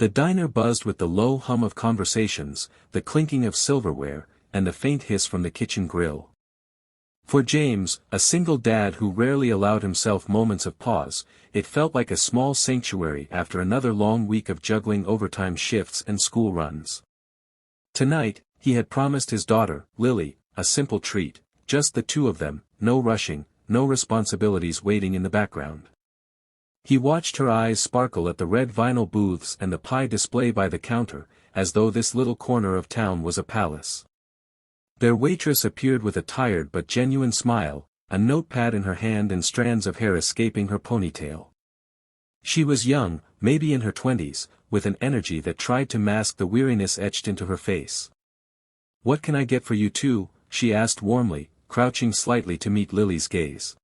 The diner buzzed with the low hum of conversations, the clinking of silverware, and the faint hiss from the kitchen grill. For James, a single dad who rarely allowed himself moments of pause, it felt like a small sanctuary after another long week of juggling overtime shifts and school runs. Tonight, he had promised his daughter, Lily, a simple treat, just the two of them, no rushing, no responsibilities waiting in the background. He watched her eyes sparkle at the red vinyl booths and the pie display by the counter, as though this little corner of town was a palace. Their waitress appeared with a tired but genuine smile, a notepad in her hand and strands of hair escaping her ponytail. She was young, maybe in her 20s, with an energy that tried to mask the weariness etched into her face. "What can I get for you two?" she asked warmly, crouching slightly to meet Lily's gaze.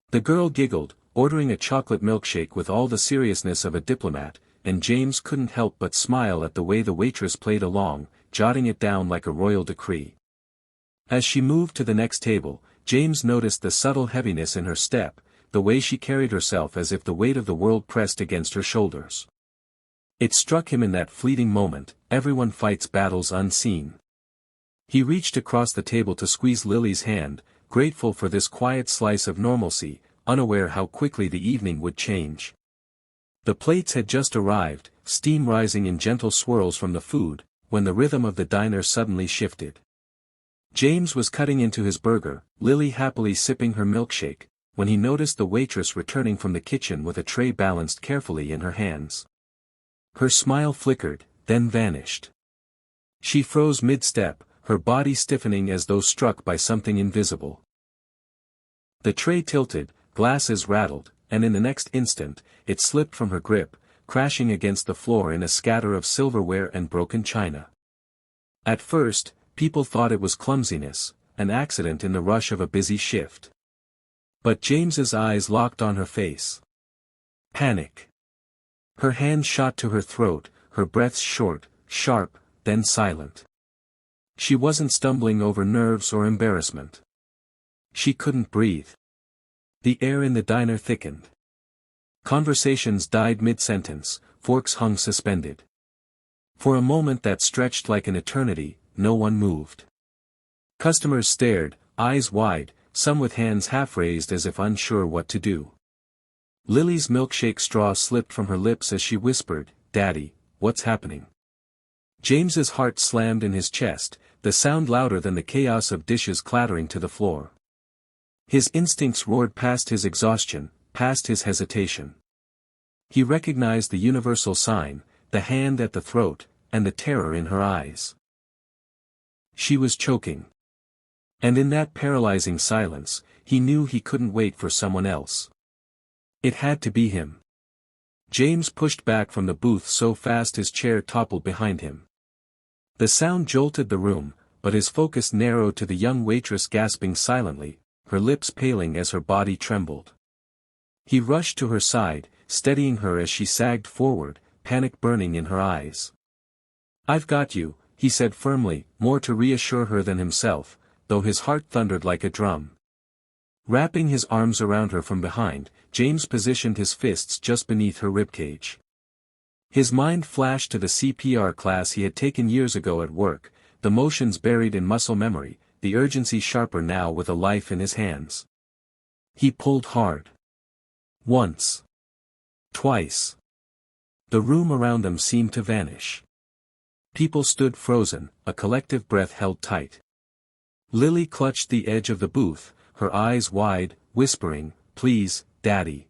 The girl giggled, ordering a chocolate milkshake with all the seriousness of a diplomat, and James couldn't help but smile at the way the waitress played along, jotting it down like a royal decree. As she moved to the next table, James noticed the subtle heaviness in her step, the way she carried herself as if the weight of the world pressed against her shoulders. It struck him in that fleeting moment, everyone fights battles unseen. He reached across the table to squeeze Lily's hand, grateful for this quiet slice of normalcy, unaware how quickly the evening would change. The plates had just arrived, steam rising in gentle swirls from the food, when the rhythm of the diner suddenly shifted. James was cutting into his burger, Lily happily sipping her milkshake, when he noticed the waitress returning from the kitchen with a tray balanced carefully in her hands. Her smile flickered, then vanished. She froze mid-step, her body stiffening as though struck by something invisible. The tray tilted, glasses rattled, and in the next instant, it slipped from her grip, crashing against the floor in a scatter of silverware and broken china. At first, people thought it was clumsiness, an accident in the rush of a busy shift. But James's eyes locked on her face. Panic. Her hand shot to her throat, her breath short, sharp, then silent. She wasn't stumbling over nerves or embarrassment. She couldn't breathe. The air in the diner thickened. Conversations died mid-sentence, forks hung suspended. For a moment that stretched like an eternity, no one moved. Customers stared, eyes wide, some with hands half raised as if unsure what to do. Lily's milkshake straw slipped from her lips as she whispered, "Daddy, what's happening?" James's heart slammed in his chest, the sound louder than the chaos of dishes clattering to the floor. His instincts roared past his exhaustion, past his hesitation. He recognized the universal sign, the hand at the throat, and the terror in her eyes. She was choking. And in that paralyzing silence, he knew he couldn't wait for someone else. It had to be him. James pushed back from the booth so fast his chair toppled behind him. The sound jolted the room, but his focus narrowed to the young waitress gasping silently, her lips paling as her body trembled. He rushed to her side, steadying her as she sagged forward, panic burning in her eyes. "I've got you," he said firmly, more to reassure her than himself, though his heart thundered like a drum. Wrapping his arms around her from behind, James positioned his fists just beneath her ribcage. His mind flashed to the CPR class he had taken years ago at work, the motions buried in muscle memory, the urgency sharper now with a life in his hands. He pulled hard. Once. Twice. The room around them seemed to vanish. People stood frozen, a collective breath held tight. Lily clutched the edge of the booth, her eyes wide, whispering, "Please, Daddy."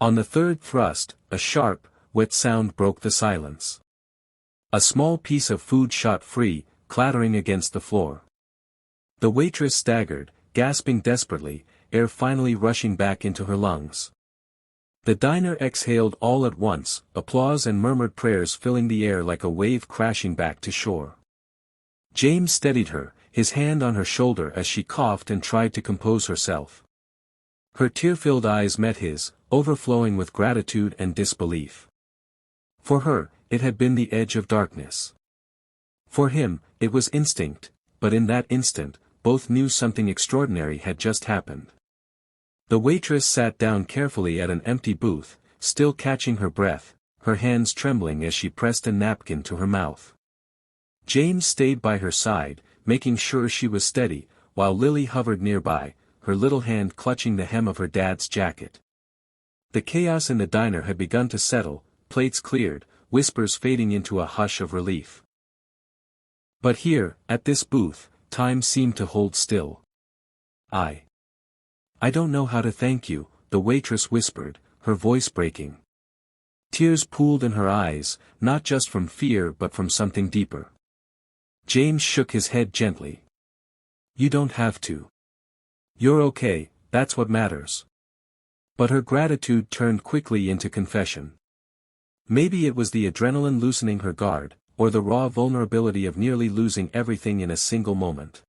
On the third thrust, a sharp, wet sound broke the silence. A small piece of food shot free, clattering against the floor. The waitress staggered, gasping desperately, air finally rushing back into her lungs. The diner exhaled all at once, applause and murmured prayers filling the air like a wave crashing back to shore. James steadied her, his hand on her shoulder as she coughed and tried to compose herself. Her tear-filled eyes met his, overflowing with gratitude and disbelief. For her, it had been the edge of darkness. For him, it was instinct, but in that instant, both knew something extraordinary had just happened. The waitress sat down carefully at an empty booth, still catching her breath, her hands trembling as she pressed a napkin to her mouth. James stayed by her side, making sure she was steady, while Lily hovered nearby, her little hand clutching the hem of her dad's jacket. The chaos in the diner had begun to settle, plates cleared, whispers fading into a hush of relief. But here, at this booth, time seemed to hold still. I don't know how to thank you, the waitress whispered, her voice breaking. Tears pooled in her eyes, not just from fear but from something deeper. James shook his head gently. You don't have to. You're okay, that's what matters. But her gratitude turned quickly into confession. Maybe it was the adrenaline loosening her guard, or the raw vulnerability of nearly losing everything in a single moment.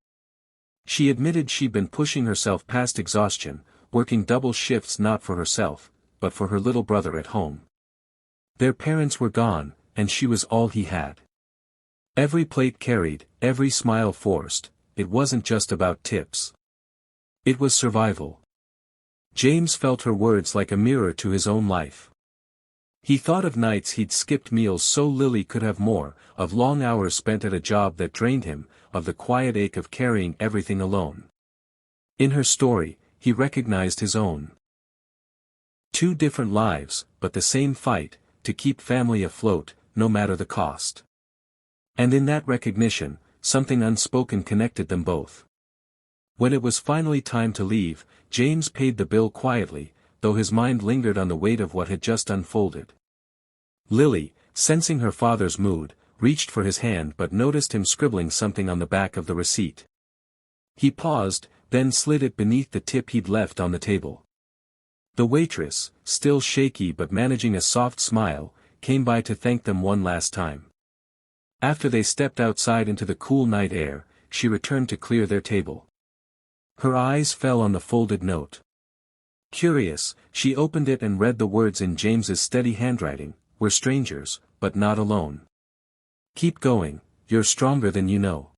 She admitted she'd been pushing herself past exhaustion, working double shifts not for herself, but for her little brother at home. Their parents were gone, and she was all he had. Every plate carried, every smile forced, it wasn't just about tips. It was survival. James felt her words like a mirror to his own life. He thought of nights he'd skipped meals so Lily could have more, of long hours spent at a job that drained him, of the quiet ache of carrying everything alone. In her story, he recognized his own. Two different lives, but the same fight, to keep family afloat, no matter the cost. And in that recognition, something unspoken connected them both. When it was finally time to leave, James paid the bill quietly, though his mind lingered on the weight of what had just unfolded. Lily, sensing her father's mood, reached for his hand but noticed him scribbling something on the back of the receipt. He paused, then slid it beneath the tip he'd left on the table. The waitress, still shaky but managing a soft smile, came by to thank them one last time. After they stepped outside into the cool night air, she returned to clear their table. Her eyes fell on the folded note. Curious, she opened it and read the words in James's steady handwriting, "We're strangers, but not alone. Keep going, you're stronger than you know."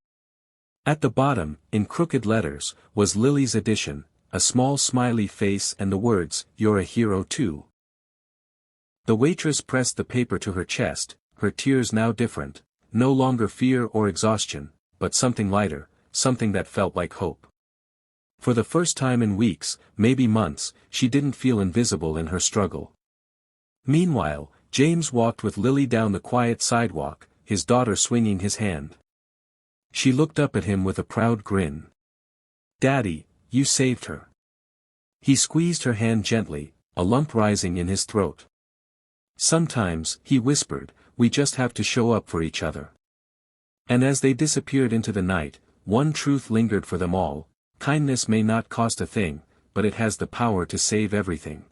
At the bottom, in crooked letters, was Lily's addition, a small smiley face and the words, "You're a hero too." The waitress pressed the paper to her chest, her tears now different, no longer fear or exhaustion, but something lighter, something that felt like hope. For the first time in weeks, maybe months, she didn't feel invisible in her struggle. Meanwhile, James walked with Lily down the quiet sidewalk, his daughter swinging his hand. She looked up at him with a proud grin. "Daddy, you saved her." He squeezed her hand gently, a lump rising in his throat. "Sometimes," he whispered, "we just have to show up for each other." And as they disappeared into the night, one truth lingered for them all: kindness may not cost a thing, but it has the power to save everything.